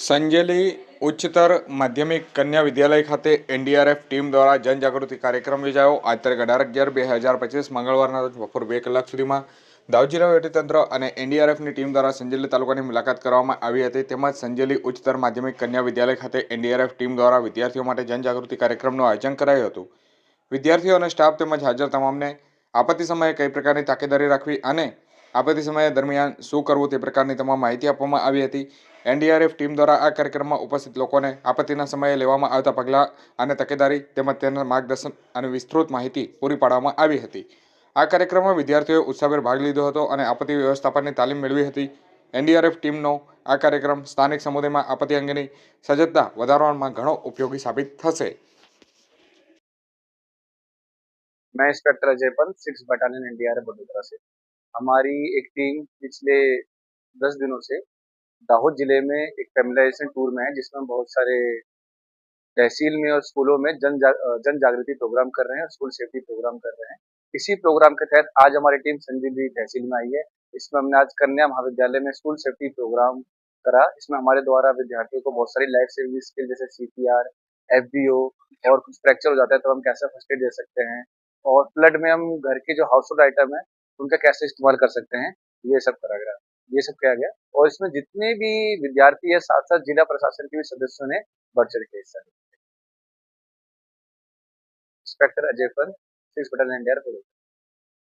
સંજેલી ઉચ્ચતર માધ્યમિક કન્યા વિદ્યાલય ખાતે એનડીઆરએફ ટીમ દ્વારા જનજાગૃતિ કાર્યક્રમ યોજાયો. આજ તારીખ 18/11/2025 મંગળવારના રોજ બપોર 2 કલાક સુધીમાં દાહોદ જિલ્લા વહીવટીતંત્ર અને એનડીઆરએફની ટીમ દ્વારા સંજેલી તાલુકાની મુલાકાત કરવામાં આવી હતી. તેમજ સંજેલી ઉચ્ચતર માધ્યમિક કન્યા વિદ્યાલય ખાતે એનડીઆરએફ ટીમ દ્વારા વિદ્યાર્થીઓ માટે જનજાગૃતિ કાર્યક્રમનું આયોજન કરાયું હતું. વિદ્યાર્થીઓ અને સ્ટાફ તેમજ હાજર તમામને આપત્તિ સમયે કઈ પ્રકારની તાકેદારી રાખવી અને આપત્તિ સમય દરમિયાન શું કરવું તે પ્રકારની તમામ માહિતી આપવામાં આવી હતી. એનડીઆરએફ ટીમ દ્વારા આ કાર્યક્રમમાં ઉપસ્થિત લોકોને આપત્તિના સમયે લેવામાં આવતા પગલાં અને તકેદારી તેમજ તેના માર્ગદર્શન અને વિસ્તૃત માહિતી પૂરી પાડવામાં આવી હતી. આ કાર્યક્રમમાં વિદ્યાર્થીઓએ ઉત્સાહભેર ભાગ લીધો હતો અને આપત્તિ વ્યવસ્થાપનની તાલીમ મેળવી હતી. એનડીઆરએફ ટીમનો આ કાર્યક્રમ સ્થાનિક સમુદાયમાં આપત્તિ અંગેની સજ્જતા વધારવામાં ઘણો ઉપયોગી સાબિત થશે. मैं inspector Ajay Pant 6 battalion NDRF Vadodara से। हमारी एक टीम पिछले 10 दिनों से दाहोद जिले में एक फैमिलाइजेशन टूर में है, जिसमें बहुत सारे तहसील में और स्कूलों में जन जागृति प्रोग्राम कर रहे हैं और स्कूल सेफ्टी प्रोग्राम कर रहे हैं। इसी प्रोग्राम के तहत आज हमारी टीम संजीवनी तहसील में आई है। इसमें हमने आज कन्या महाविद्यालय में स्कूल सेफ्टी प्रोग्राम करा। इसमें हमारे द्वारा विद्यार्थियों को बहुत सारी लाइफ सेविंग स्किल जैसे सीपीआर, एफबीओ और कुछ फ्रैक्चर हो जाता है तो हम कैसे फर्स्ट एड दे सकते हैं, और फ्लड में हम घर के जो हाउस होल्ड आइटम है उनका कैसे इस्तेमाल कर सकते हैं, ये सब करा गया, ये सब किया गया। और इसमें जितने भी विद्यार्थी है साथ साथ जिला प्रशासन के भी सदस्यों ने बढ़ चढ़ के हिस्सा लिया। Inspector Ajay Pant, 6 battalion NDRF.